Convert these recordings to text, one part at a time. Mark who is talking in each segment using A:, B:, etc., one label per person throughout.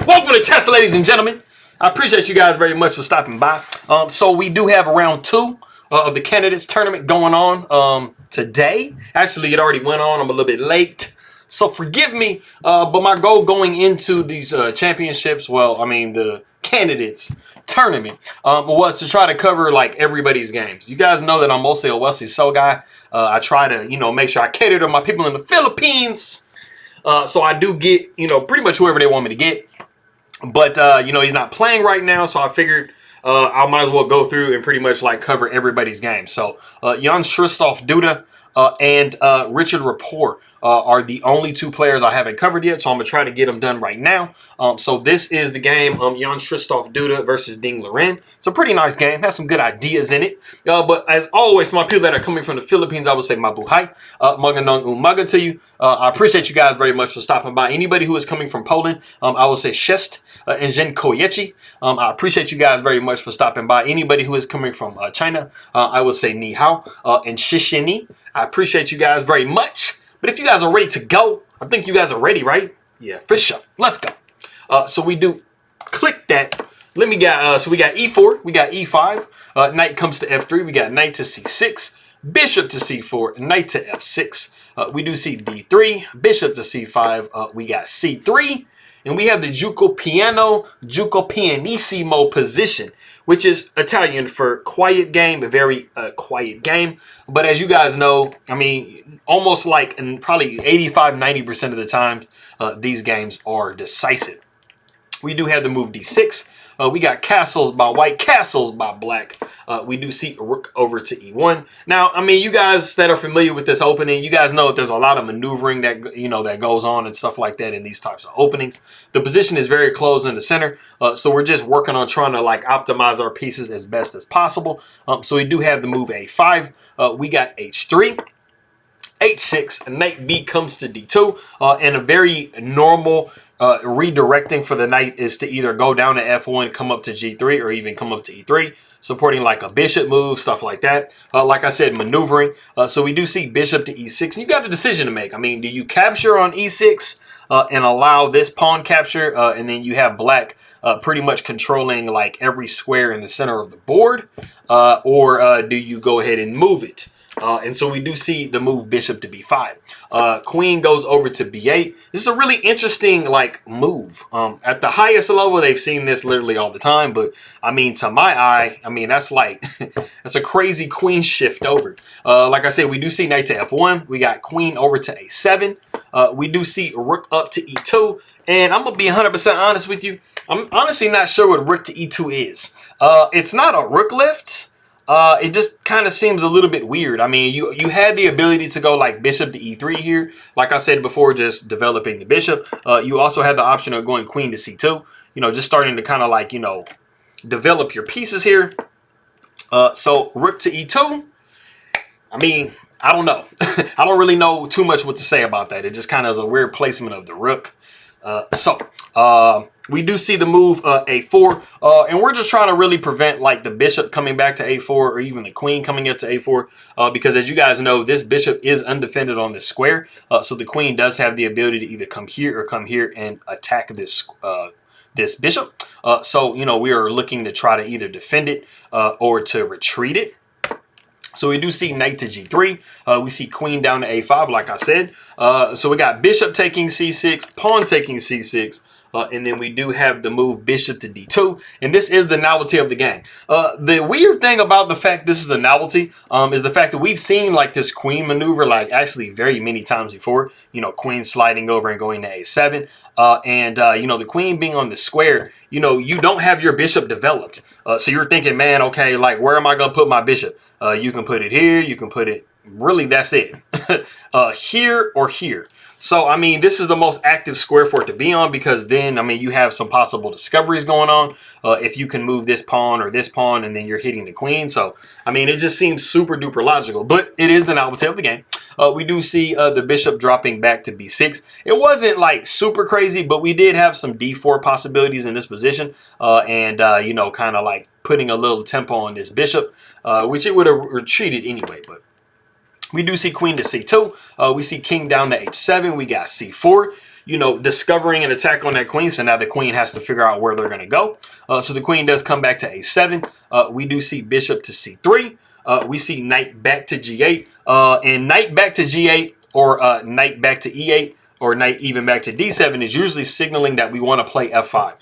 A: Welcome to chess, ladies and gentlemen. I appreciate you guys very much for stopping by. So we do have round two of the candidates tournament going on today. Actually, it already went on. I'm a little bit late, so forgive me. But my goal going into these championships, well, I mean the candidates tournament, was to try to cover like everybody's games. You guys know that I'm mostly a Wesley So guy. I try to, make sure I cater to my people in the Philippines. So I do get, pretty much whoever they want me to get. But, he's not playing right now, so I figured I might as well go through and pretty much like cover everybody's game. So Jan-Krzysztof Duda and Richard Rapport are the only two players I haven't covered yet, so I'm going to try to get them done right now. So this is the game, Jan-Krzysztof Duda versus Liren. It's a pretty nice game, has some good ideas in it. But as always, my people that are coming from the Philippines, I would say mabuhay, magandang umaga to you. I appreciate you guys very much for stopping by. Anybody who is coming from Poland, I will say cześć and dziękuję. I appreciate you guys very much for stopping by. Anybody who is coming from China, I would say ni hao and shishini. I appreciate you guys very much. But if you guys are ready to go, I think you guys are ready, right? Yeah, for sure. Let's go. So we do click that. Let me get, so we got e4, we got e5, knight comes to f3, we got knight to c6, bishop to c4, knight to f6. We do see d3, bishop to c5, we got c3, and we have the Giuoco Pianissimo position, which is Italian for quiet game, a very quiet game. But as you guys know, I mean, almost like, and probably 85–90% of the times, these games are decisive. We do have the move d6. We got castles by white, castles by black. We do see a rook over to e1. Now, I mean, you guys that are familiar with this opening, you guys know that there's a lot of maneuvering that, that goes on and stuff like that in these types of openings. The position is very close in the center. So we're just working on trying to like optimize our pieces as best as possible. So we do have the move a5. We got h3. h6, knight b comes to d2, and a very normal redirecting for the knight is to either go down to f1, come up to g3, or even come up to e3, supporting like a bishop move, stuff like that. Like I said, maneuvering. So we do see bishop to e6. You got a decision to make. I mean, do you capture on e6 and allow this pawn capture, and then you have black pretty much controlling like every square in the center of the board, or do you go ahead and move it? And so we do see the move bishop to b5. Queen goes over to b8. This is a really interesting like move. At the highest level, they've seen this literally all the time. But I mean, to my eye, I mean, that's like, that's a crazy queen shift over. Like I said, we do see knight to f1. We got queen over to a7. We do see rook up to e2. And I'm going to be 100% honest with you. I'm honestly not sure what rook to e2 is. It's not a rook lift. It just kind of seems a little bit weird. I mean, you had the ability to go like bishop to e3 here. Like I said before, just developing the bishop. You also had the option of going queen to c2. Just starting to kind of like, develop your pieces here. So rook to e2. I mean, I don't know. I don't really know too much what to say about that. It just kind of is a weird placement of the rook. We do see the move a4, and we're just trying to really prevent like the bishop coming back to a4 or even the queen coming up to a4, because as you guys know, this bishop is undefended on this square, so the queen does have the ability to either come here or come here and attack this this bishop. So we are looking to try to either defend it or to retreat it. So we do see knight to g3. We see queen down to a5, like I said. So we got bishop taking c6, pawn taking c6. And then we do have the move bishop to d2. And this is the novelty of the game. The weird thing about the fact this is a novelty is the fact that we've seen like this queen maneuver like actually very many times before. Queen sliding over and going to a7. The queen being on the square, you don't have your bishop developed. So you're thinking, man, okay, like where am I going to put my bishop? You can put it here. You can put it, really, that's it. Here or here. So, I mean, this is the most active square for it to be on because then, I mean, you have some possible discoveries going on. If you can move this pawn or this pawn and then you're hitting the queen. So, I mean, it just seems super duper logical, but it is the novelty of the game. We do see the bishop dropping back to b6. It wasn't like super crazy, but we did have some d4 possibilities in this position. Kind of like putting a little tempo on this bishop, which it would have retreated anyway, but we do see queen to c2. We see king down to h7. We got c4. you know, discovering an attack on that queen. So now the queen has to figure out where they're going to go. So the queen does come back to a7. We do see bishop to c3. We see knight back to g8. And knight back to g8 or knight back to e8 or knight even back to d7 is usually signaling that we want to play f5.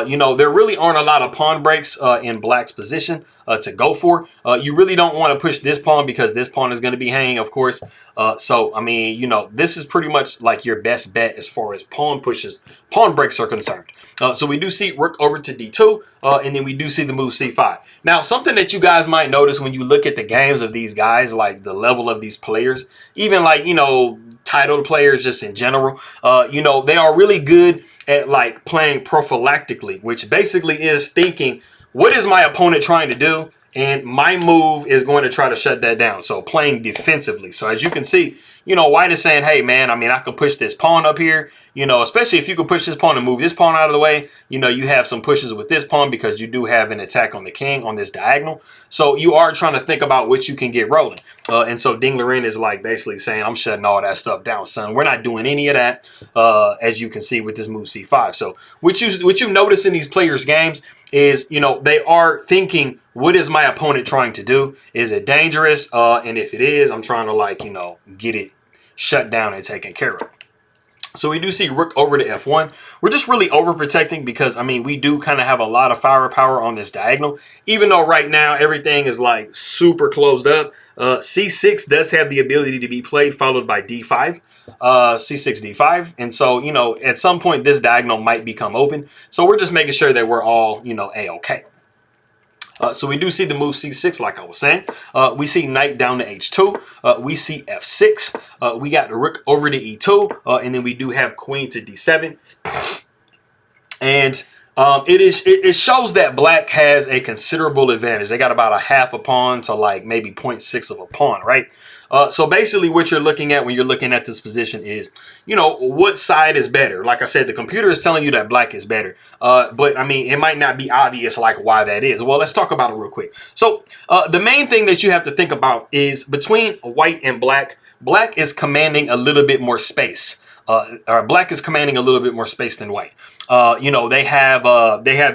A: You know, there really aren't a lot of pawn breaks in black's position to go for. You really don't want to push this pawn because this pawn is going to be hanging, of course. So, I mean, you know, this is pretty much like your best bet as far as pawn breaks are concerned. So we do see rook over to d2, and then we do see the move c5. Now, something that you guys might notice when you look at the games of these guys, like the level of these players, even like, you know, titled players just in general, you know, they are really good at like playing prophylactically, which basically is thinking, what is my opponent trying to do? And my move is going to try to shut that down. So playing defensively. So as you can see, you know, white is saying, hey, man, I mean, I could push this pawn up here, you know, especially if you could push this pawn and move this pawn out of the way. You know, you have some pushes with this pawn because you do have an attack on the king on this diagonal. So you are trying to think about what you can get rolling. And so Liren is like basically saying, I'm shutting all that stuff down, son. We're not doing any of that, as you can see with this move c5. So what you notice in these players' games is, you know, they are thinking, what is my opponent trying to do? Is it dangerous? And if it is, I'm trying to, like, you know, get it shut down and taken care of. So we do see rook over to f1. We're just really overprotecting because, I mean, we do kind of have a lot of firepower on this diagonal. Even though right now everything is like super closed up, c6 does have the ability to be played, followed by d5. c6 d5, and so, you know, at some point this diagonal might become open, so we're just making sure that we're all, you know, a-okay. So we do see the move c6, like I was saying. We see knight down to h2. We see f6. We got the rook over to e2, and then we do have queen to d7. And it shows that black has a considerable advantage. They got about a half a pawn to like maybe 0.6 of a pawn, right? So basically what you're looking at when you're looking at this position is, you know, what side is better? Like I said, the computer is telling you that black is better. But I mean, it might not be obvious like why that is. Well, let's talk about it real quick. So the main thing that you have to think about is between white and black, black is commanding a little bit more space. Or black is commanding a little bit more space than white. You know, they have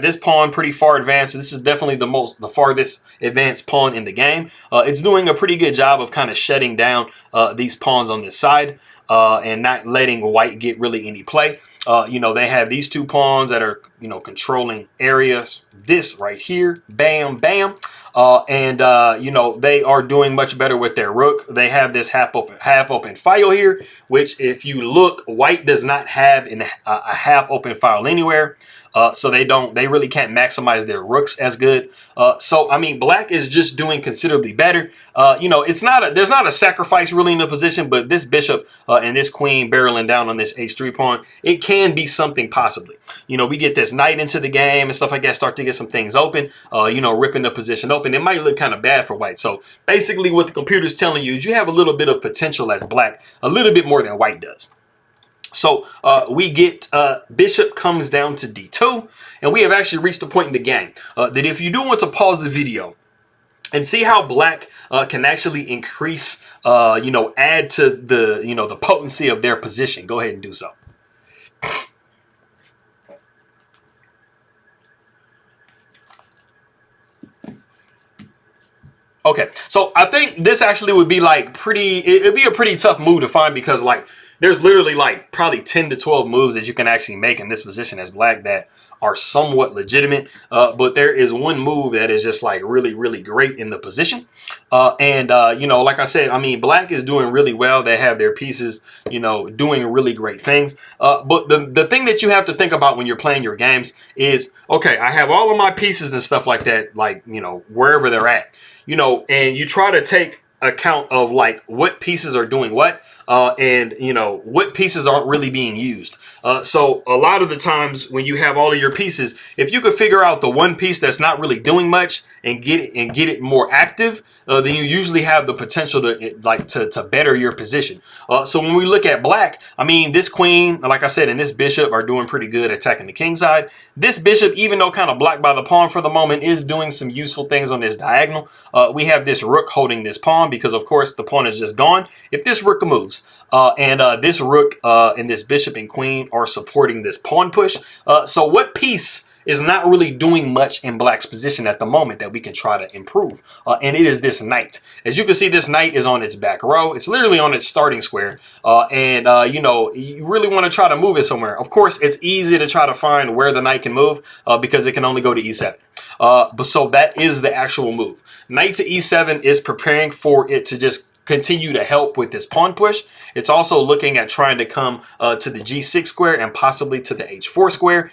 A: this pawn pretty far advanced. This is definitely the farthest advanced pawn in the game. It's doing a pretty good job of kind of shutting down these pawns on this side and not letting white get really any play. You know, they have these two pawns that are, you know, controlling areas. This right here, bam, bam. You know, they are doing much better with their rook. They have this half open file here, which if you look, white does not have a half open file anywhere. So they really can't maximize their rooks as good. So, I mean, black is just doing considerably better. You know, there's not a sacrifice really in the position, but this bishop and this queen barreling down on this h3 pawn, it can be something possibly. You know, we get this knight into the game and stuff like that, start to get some things open, you know, ripping the position open. It might look kind of bad for white. So basically what the computer's telling you is you have a little bit of potential as black, a little bit more than white does. So we get bishop comes down to d2, and we have actually reached a point in the game that if you do want to pause the video and see how black can actually increase, you know, add to the, you know, the potency of their position, go ahead and do so. Okay, so I think this actually would be like it'd be a pretty tough move to find because like there's literally like probably 10 to 12 moves that you can actually make in this position as black that are somewhat legitimate. But there is one move that is just like really, really great in the position. You know, like I said, I mean, black is doing really well. They have their pieces, you know, doing really great things. But the thing that you have to think about when you're playing your games is, okay, I have all of my pieces and stuff like that, like, you know, wherever they're at, you know, and you try to take account of like what pieces are doing what. And, you know, what pieces aren't really being used. So a lot of the times when you have all of your pieces, if you could figure out the one piece that's not really doing much and get it more active, then you usually have the potential to better your position. So when we look at black, I mean, this queen, like I said, and this bishop are doing pretty good attacking the king side. This bishop, even though kind of blocked by the pawn for the moment, is doing some useful things on this diagonal. We have this rook holding this pawn because, of course, the pawn is just gone if this rook moves. moves. This rook and this bishop and queen are supporting this pawn push. So what piece is not really doing much in black's position at the moment that we can try to improve? And it is this knight. As you can see, this knight is on its back row. It's literally on its starting square. You know, you really want to try to move it somewhere. Of course, it's easy to try to find where the knight can move because it can only go to e7. But so that is the actual move. Knight to e7 is preparing for it to just continue to help with this pawn push. It's also looking at trying to come to the g6 square and possibly to the h4 square,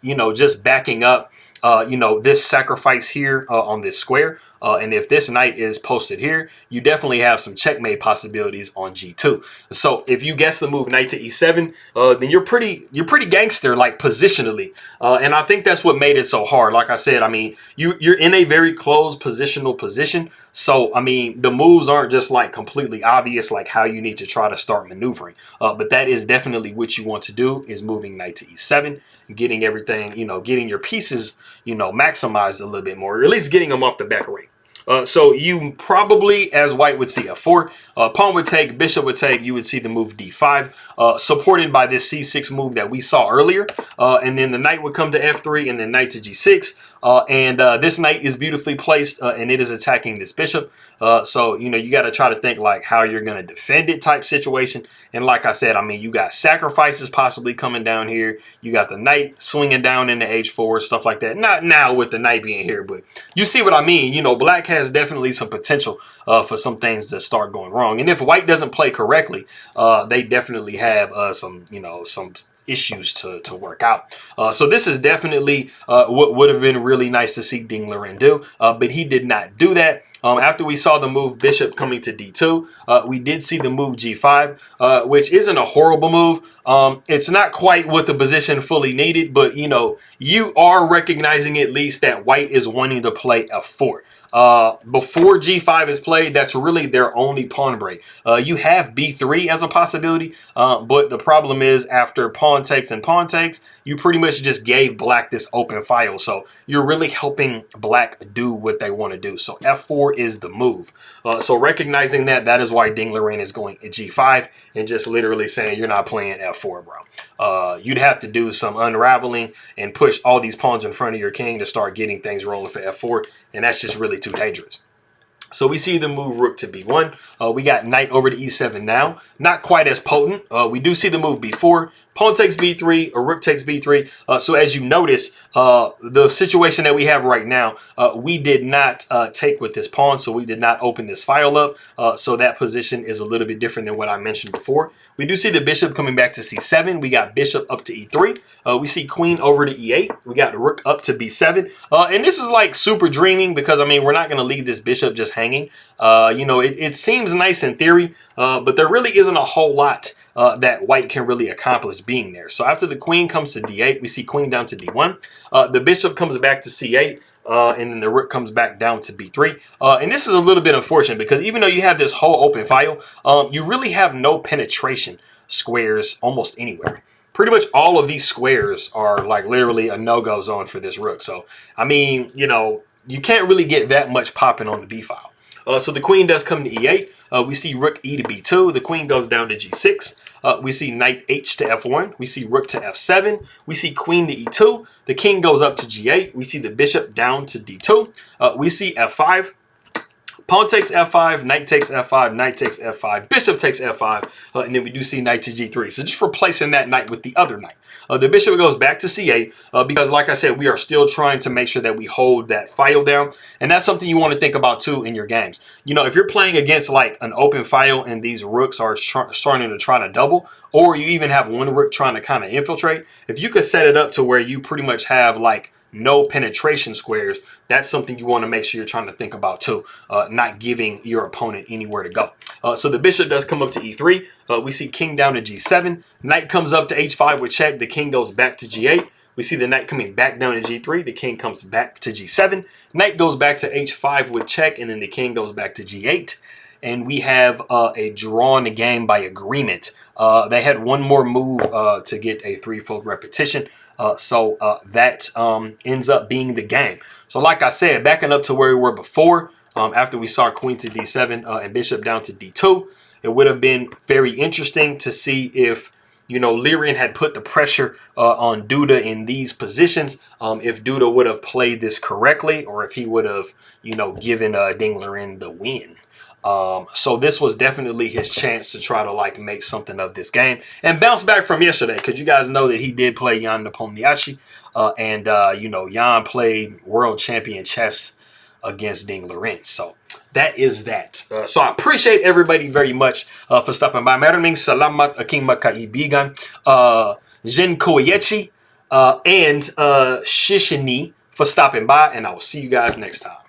A: you know, just backing up, you know, this sacrifice here on this square. And if this knight is posted here, you definitely have some checkmate possibilities on g2. So if you guess the move knight to e7, then you're pretty gangster, like positionally. And I think that's what made it so hard. Like I said, I mean, you're in a very closed positional position. So, I mean, the moves aren't just like completely obvious, like how you need to try to start maneuvering. But that is definitely what you want to do, is moving knight to e7, getting everything, you know, getting your pieces, you know, maximized a little bit more, or at least getting them off the back rank. So you probably, as white, would see f4, pawn would take, bishop would take, you would see the move d5, supported by this c6 move that we saw earlier. And then the knight would come to f3 and then knight to g6. This knight is beautifully placed and it is attacking this bishop. So, you know, you got to try to think like how you're going to defend it type situation. And like I said, I mean, you got sacrifices possibly coming down here. You got the knight swinging down into h4, stuff like that. Not now with the knight being here, but you see what I mean. You know, black has definitely some potential for some things to start going wrong. And if white doesn't play correctly, they definitely have some, you know, some issues to work out. So this is definitely what would have been really nice to see Liren do, but he did not do that. After we saw the move bishop coming to d2, we did see the move g5, which isn't a horrible move. It's not quite what the position fully needed, but you know, you are recognizing at least that white is wanting to play f4. Before g5 is played, that's really their only pawn break. You have b3 as a possibility, but the problem is after pawn takes and pawn takes, you pretty much just gave black this open file. So you're really helping black do what they want to do. So f4 is the move. So recognizing that, that is why Liren is going at g5 and just literally saying you're not playing f4, bro. You'd have to do some unraveling and push all these pawns in front of your king to start getting things rolling for f4. And that's just really too dangerous. So we see the move rook to b1. We got knight over to e7 now. Not quite as potent. We do see the move b4. Pawn takes b3 or rook takes b3. So as you notice, the situation that we have right now, we did not take with this pawn. So we did not open this file up. So that position is a little bit different than what I mentioned before. We do see the bishop coming back to c7. We got bishop up to e3. We see queen over to e8. We got rook up to b7. And this is like super dreaming because, I mean, we're not going to leave this bishop just hanging. You know, it seems nice in theory, but there really isn't a whole lot that white can really accomplish being there. So after the queen comes to d8, we see queen down to d1. The bishop comes back to c8. And then the rook comes back down to b3. And this is a little bit unfortunate because even though you have this whole open file, you really have no penetration squares almost anywhere. Pretty much all of these squares are like literally a no-go zone for this rook. So, I mean, you know, you can't really get that much popping on the b file. So the queen does come to e8. We see rook e to b2. The queen goes down to g6. We see knight h to f1. We see rook to f7. We see queen to e2. The king goes up to g8. We see the bishop down to d2. We see f5. Pawn takes f5, knight takes f5, knight takes f5, bishop takes f5, and then we do see knight to g3. So just replacing that knight with the other knight. The bishop goes back to c8 because, like I said, we are still trying to make sure that we hold that file down. And that's something you want to think about, too, in your games. You know, if you're playing against, like, an open file and these rooks are starting to try to double, or you even have one rook trying to kind of infiltrate, if you could set it up to where you pretty much have, like, no penetration squares, that's something you want to make sure you're trying to think about too, not giving your opponent anywhere to go. So the bishop does come up to e3. We see king down to g7. Knight comes up to h5 with check. The king goes back to g8. We see the knight coming back down to g3. The king comes back to g7. Knight goes back to h5 with check, and then the king goes back to g8. And we have a drawn game by agreement. They had one more move to get a threefold repetition. So that ends up being the game. So like I said, backing up to where we were before, after we saw queen to d7 and bishop down to d2, It would have been very interesting to see if, you know, Liren had put the pressure on Duda in these positions. If Duda would have played this correctly, or if he would have, you know, given Ding Liren the win. So this was definitely his chance to try to like make something of this game and bounce back from yesterday, because you guys know that he did play Jan Nepomniachtchi, and you know, Jan played world champion chess against Ding Liren. So that is that. So I appreciate everybody very much for stopping by. Maraming salamat aking magkaibigan. Jin Koyechi and Shishini for stopping by, and I will see you guys next time.